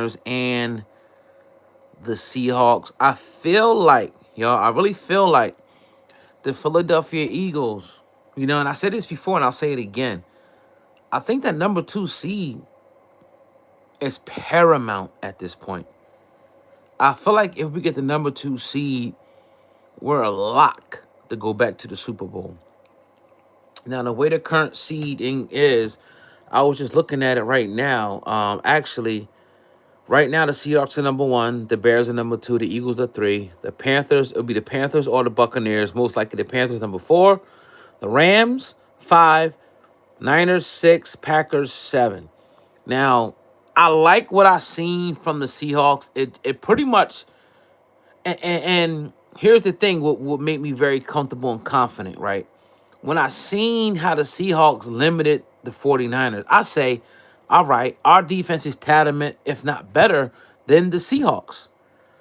49ers and the Seahawks. I feel like, y'all, I really feel like the Philadelphia Eagles, and I said this before and I'll say it again. I think that number 2 seed is paramount at this point. I feel like if we get the number 2 seed, we're a lock to go back to the Super Bowl. Now, the way the current seeding is, I was just looking at it right now. Actually, right now the Seahawks are number 1, the Bears are number 2, the Eagles are 3, the Panthers, it'll be the Panthers or the Buccaneers, most likely the Panthers number 4, the Rams 5, Niners 6, Packers 7. Now, I like what I seen from the Seahawks. It pretty much, and here's the thing, what made me very comfortable and confident, right? When I seen how the Seahawks limited the 49ers, I say, all right, our defense is tantamount, if not better, than the Seahawks.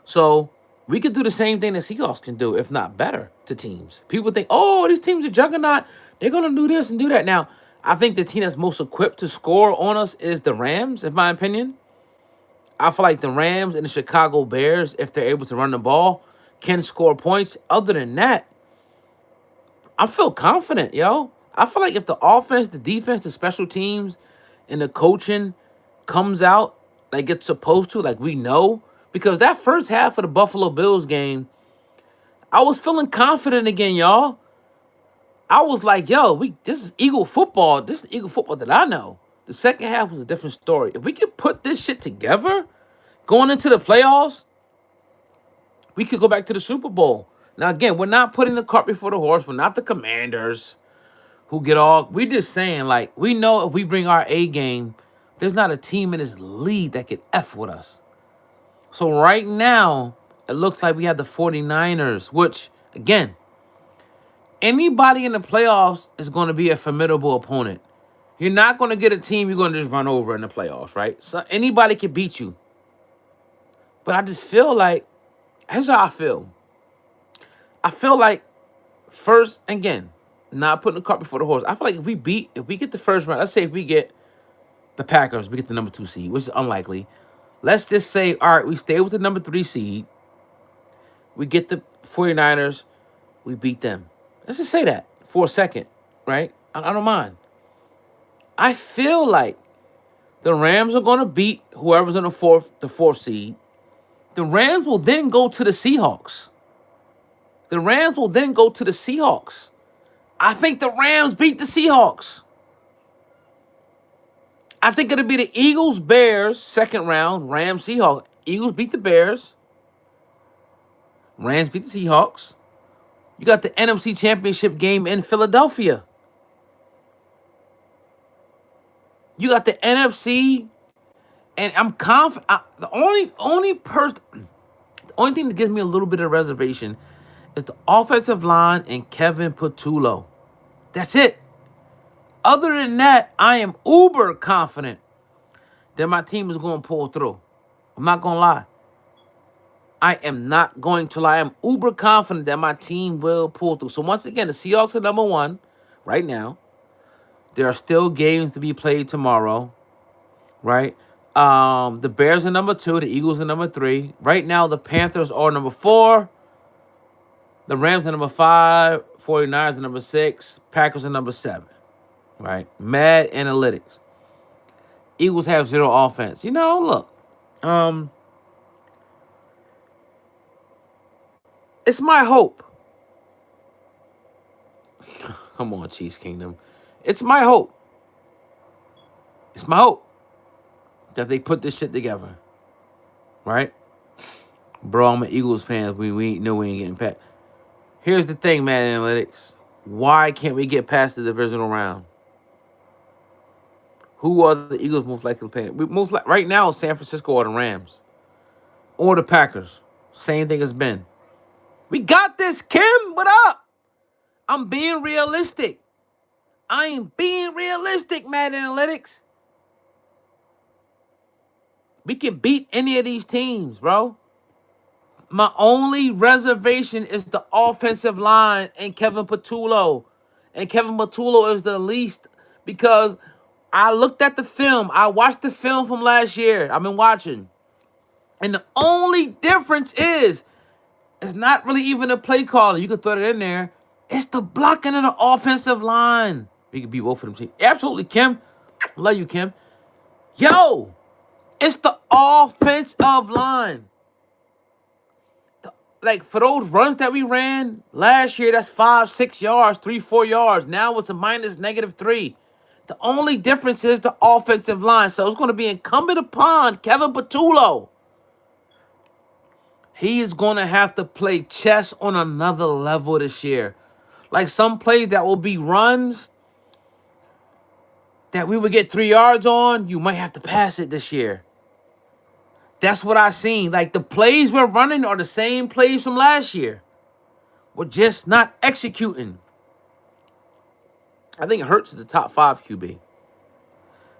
So we could do the same thing the Seahawks can do, if not better, to teams. People think, oh, these teams are juggernaut. They're going to do this and do that. Now, I think the team that's most equipped to score on us is the Rams, in my opinion. I feel like the Rams and the Chicago Bears, if they're able to run the ball, can score points. Other than that, I feel confident, yo. I feel like if the offense, the defense, the special teams, and the coaching comes out like it's supposed to, like we know, because that first half of the Buffalo Bills game, I was feeling confident again, y'all. I was like, yo, this is Eagle football. This is Eagle football that I know. The second half was a different story. If we could put this shit together going into the playoffs, we could go back to the Super Bowl. Now, again, we're not putting the cart before the horse. We're not the Commanders who get all. We just saying, like, we know if we bring our A game, there's not a team in this league that can F with us. So right now, it looks like we have the 49ers, which, again, anybody in the playoffs is going to be a formidable opponent. You're not going to get a team you're going to just run over in the playoffs, right? So anybody can beat you. But I just feel like, here's how I feel. I feel like, first, again, not putting the cart before the horse. I feel like if we get the first round, let's say if we get the Packers, we get the number 2 seed, which is unlikely. Let's just say, all right, we stay with the number 3 seed. We get the 49ers. We beat them. Let's just say that for a second, right? I don't mind. I feel like the Rams are going to beat whoever's in the fourth seed. The Rams will then go to the Seahawks. I think the Rams beat the Seahawks. I think it'll be the Eagles, Bears, second round, Rams, Seahawks. Eagles beat the Bears. Rams beat the Seahawks. You got the NFC Championship game in Philadelphia. You got the NFC, and I'm confident. The only thing that gives me a little bit of reservation is the offensive line and Kevin Patullo. That's it. Other than that, I am uber confident that my team is going to pull through. I'm not going to lie. I am not going to lie. I'm uber confident that my team will pull through. So once again, the Seahawks are number 1 right now. There are still games to be played tomorrow, right? The Bears are number 2. The Eagles are number 3. Right now, the Panthers are number 4. The Rams are number 5. 49ers are number 6. Packers are number 7, right? Mad analytics. Eagles have 0 offense. Look, it's my hope. Come on, Chiefs Kingdom. It's my hope. It's my hope that they put this shit together, right? Bro, I'm an Eagles fan. We know we ain't getting past. Here's the thing, man, analytics. Why can't we get past the divisional round? Who are the Eagles most likely to play? Right now, San Francisco or the Rams. Or the Packers. Same thing as Ben. We got this, Kim. What up? I'm being realistic. I am being realistic, Mad Analytics. We can beat any of these teams, bro. My only reservation is the offensive line and Kevin Patullo. And Kevin Patullo is the least because I looked at the film. I watched the film from last year. I've been watching. And the only difference is it's not really even a play caller. You can throw it in there. It's the blocking of the offensive line. We could beat both of them teams. Absolutely, Kim. Love you, Kim. Yo, it's the offensive line. Like, for those runs that we ran last year, that's 5, 6 yards, 3, 4 yards. Now it's a minus -3. The only difference is the offensive line. So it's going to be incumbent upon Kevin Patullo. He is going to have to play chess on another level this year. Like, some plays that will be runs that we would get 3 yards on, you might have to pass it this year. That's what I've seen. Like, the plays we're running are the same plays from last year. We're just not executing. I think Hurts is the top 5 QB.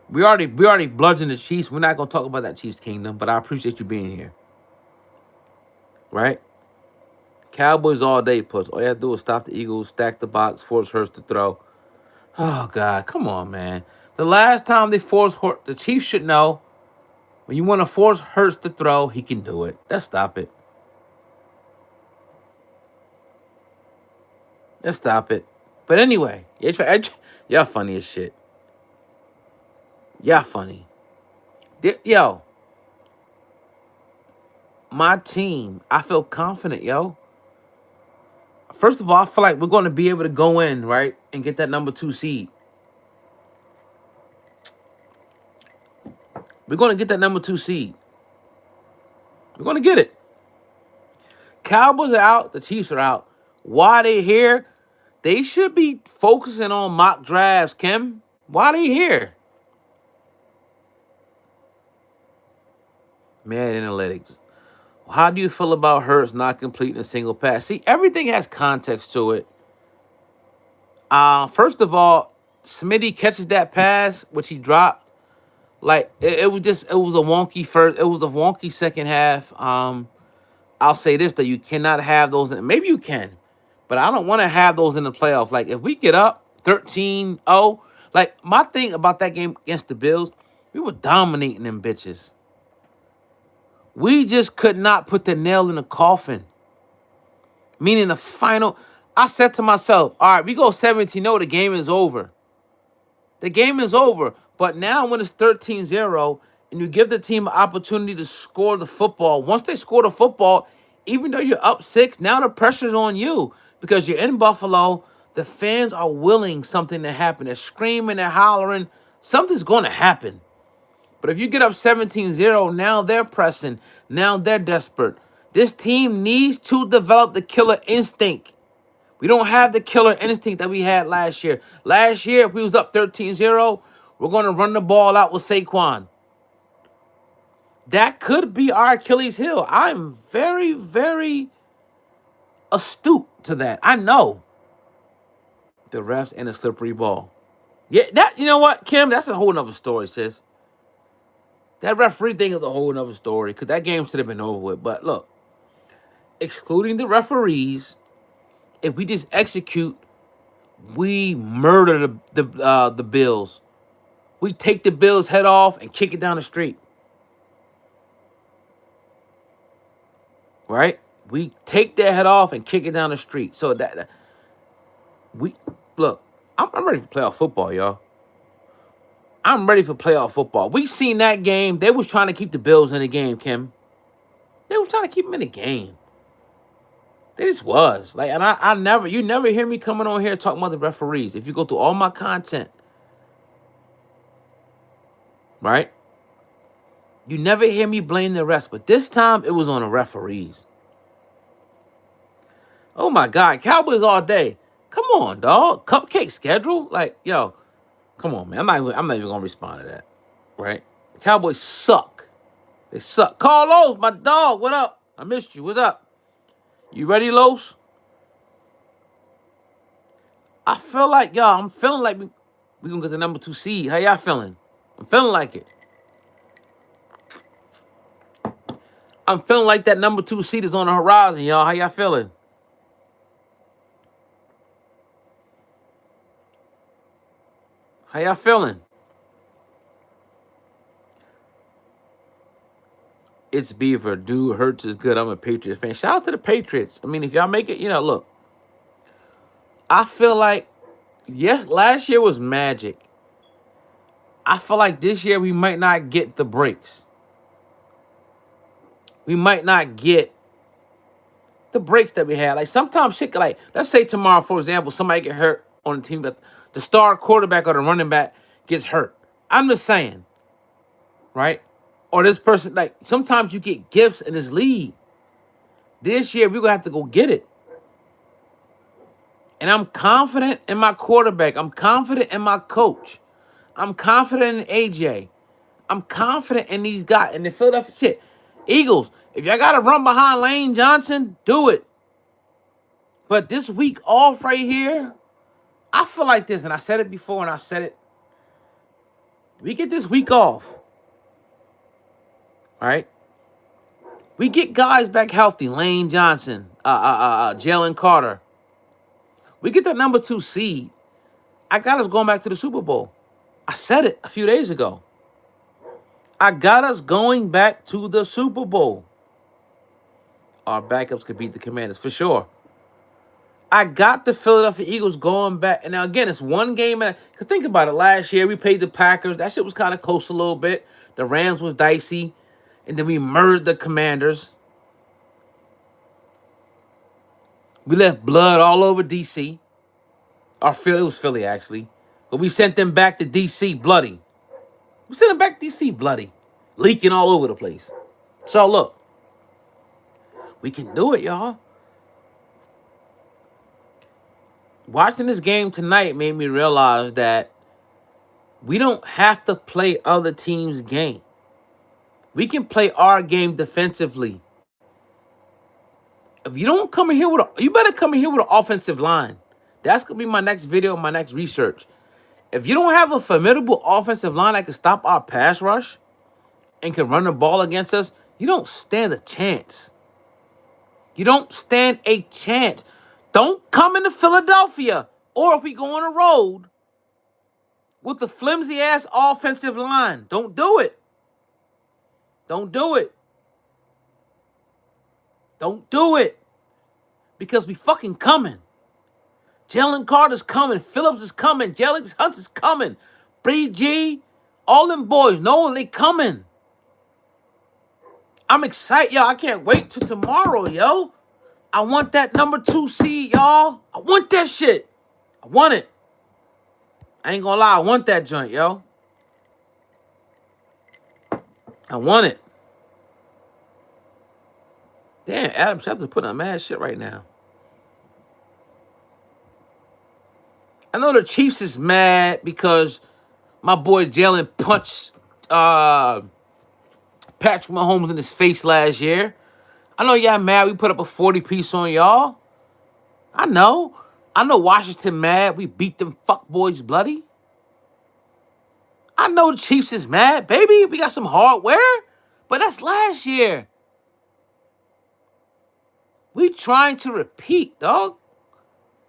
We already bludgeoned the Chiefs. We're not gonna talk about that Chiefs kingdom, but I appreciate you being here. Right? Cowboys all day, puss. All you have to do is stop the Eagles, stack the box, force Hurts to throw. Oh God, come on, man. The last time they forced the Chiefs should know. When you want to force Hurts to throw, he can do it. Let's stop it. Let's stop it. But anyway, y'all funny as shit. Y'all funny. Yo, my team, I feel confident, yo. First of all, I feel like we're going to be able to go in, right, and get that number 2 seed. We're going to get that number 2 seed. We're going to get it. Cowboys are out. The Chiefs are out. Why they here? They should be focusing on mock drafts, Kim. Why they here? Man, analytics. How do you feel about Hurts not completing a single pass? See, everything has context to it. First of all, Smitty catches that pass, which he dropped. Like, it was a wonky first. It was a wonky second half. I'll say this, though. You cannot have those. Maybe you can, but I don't want to have those in the playoffs. Like, if we get up 13-0, like, my thing about that game against the Bills, we were dominating them bitches. We just could not put the nail in the coffin. Meaning the final, I said to myself, all right, we go 17-0, the game is over. The game is over. But now when it's 13-0 and you give the team an opportunity to score the football, once they score the football, even though you're up 6, now the pressure's on you because you're in Buffalo. The fans are willing something to happen. They're screaming, they're hollering. Something's going to happen. But if you get up 17-0, now they're pressing. Now they're desperate. This team needs to develop the killer instinct. We don't have the killer instinct that we had last year. Last year, if we was up 13-0, we're going to run the ball out with Saquon. That could be our Achilles heel. I'm very, very astute to that. I know the refs and a slippery ball. Yeah, that, you know what, Kim? That's a whole nother story, sis. That referee thing is a whole nother story because that game should have been over with. But look, excluding the referees, if we just execute, we murder the Bills. We take the Bills' head off and kick it down the street. Right? We take their head off and kick it down the street. So that we look, I'm ready for playoff football, y'all. I'm ready for playoff football. We seen that game. They was trying to keep the Bills in the game, Kim. They was trying to keep them in the game. They just was. Like, and you never hear me coming on here talking about the referees. If you go through all my content, right? You never hear me blame the refs, but this time it was on the referees. Oh my God, Cowboys all day. Come on, dog. Cupcake schedule? Like, yo, come on, man. I'm not even gonna respond to that. Right? Cowboys suck. They suck. Carlos, my dog, what up? I missed you. What's up? You ready, Los? I feel like, y'all, I'm feeling like we gonna get the number 2 seed. How y'all feeling? I'm feeling like it. I'm feeling like that number 2 seed is on the horizon, y'all. How y'all feeling? How y'all feeling? It's Beaver. Dude, Hurts is good. I'm a Patriots fan. Shout out to the Patriots. I mean, if y'all make it, look, I feel like, yes, last year was magic. I feel like this year we might not get the breaks. We might not get the breaks that we had. Like, sometimes shit, like, let's say tomorrow, for example, somebody get hurt on the team, that the star quarterback or the running back gets hurt. I'm just saying, right? Or this person, like, sometimes you get gifts in this league. This year, we're going to have to go get it. And I'm confident in my quarterback. I'm confident in my coach. I'm confident in AJ. I'm confident in these guys. In the Philadelphia shit. Eagles, if y'all got to run behind Lane Johnson, do it. But this week off right here, I feel like this, and I said it before, and I said it. We get this week off. All right? We get guys back healthy. Lane Johnson, Jalen Carter. We get that number 2 seed. I got us going back to the Super Bowl. I said it a few days ago. I got us going back to the Super Bowl. Our backups could beat the Commanders for sure. I got the Philadelphia Eagles going back. And now, again, it's one game. Because think about it. Last year, we played the Packers. That shit was kind of close a little bit. The Rams was dicey. And then we murdered the Commanders. We left blood all over D.C. Or Philly. It was Philly, actually. But we sent them back to D.C. bloody. We sent them back to D.C. bloody. Leaking all over the place. So, look. We can do it, y'all. Watching this game tonight made me realize that we don't have to play other teams' game. We can play our game defensively. If you don't come in here you better come in here with an offensive line. That's going to be my next video, my next research. If you don't have a formidable offensive line that can stop our pass rush and can run the ball against us, you don't stand a chance. You don't stand a chance. Don't come into Philadelphia, or if we go on a road with the flimsy-ass offensive line. Don't do it. Don't do it. Don't do it. Because we fucking coming. Jalen Carter's coming. Phillips is coming. Jalen Hurts is coming. Bree G, all them boys, knowing they coming. I'm excited, y'all. I can't wait till tomorrow, yo. I want that number 2 seed, y'all. I want that shit. I want it. I ain't gonna lie. I want that joint, yo. I want it. Damn, Adam Schefter's putting on mad shit right now. I know the Chiefs is mad because my boy Jalen punched Patrick Mahomes in his face last year. I know y'all mad we put up a 40-piece on y'all. I know. I know Washington mad we beat them fuckboys bloody. I know the Chiefs is mad, baby. We got some hardware. But that's last year. We trying to repeat, dog.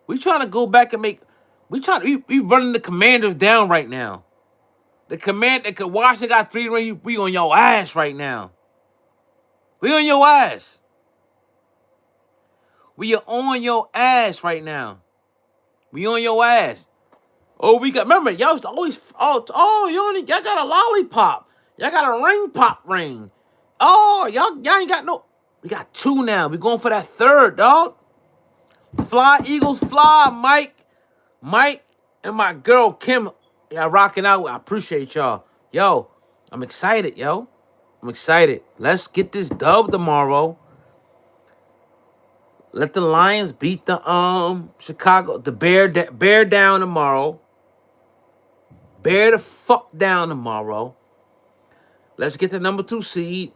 We trying to go back and make... We running the Commanders down right now. The Washington got 3 rings. We on your ass right now. We on your ass. We are on your ass right now. We on your ass. Oh, we got... Remember, y'all used to always... y'all got a lollipop. Y'all got a ring pop ring. Oh, y'all ain't got no... We got 2 now. We going for that 3rd, dog. Fly, Eagles, fly, Mike. Mike and my girl, Kim, y'all rocking out. I appreciate y'all. Yo, I'm excited, yo. I'm excited. Let's get this dub tomorrow. Let the Lions beat the Chicago, the Bear down tomorrow. Bear the fuck down tomorrow. Let's get the number 2 seed.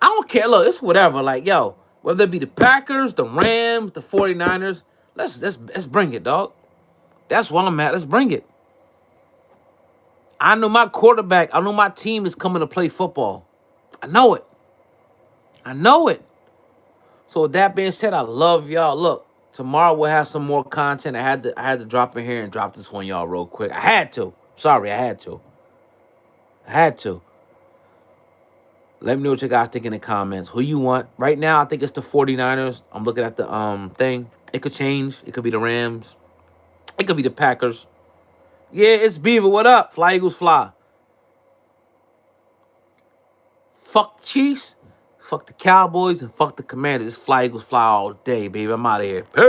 I don't care. Look, it's whatever. Like, yo, whether it be the Packers, the Rams, the 49ers, let's bring it, dog. That's where I'm at. Let's bring it. I know my quarterback. I know my team is coming to play football. I know it. I know it. So with that being said, I love y'all. Look, tomorrow we'll have some more content. I had to drop in here and drop this one, y'all, real quick. I had to. Sorry, I had to. Let me know what you guys think in the comments. Who you want? Right now, I think it's the 49ers. I'm looking at the thing. It could change. It could be the Rams. It could be the Packers. Yeah, it's Beaver. What up? Fly Eagles fly. Fuck the Chiefs. Fuck the Cowboys and fuck the Commanders. It's Fly Eagles fly all day, baby. I'm out of here. Peace.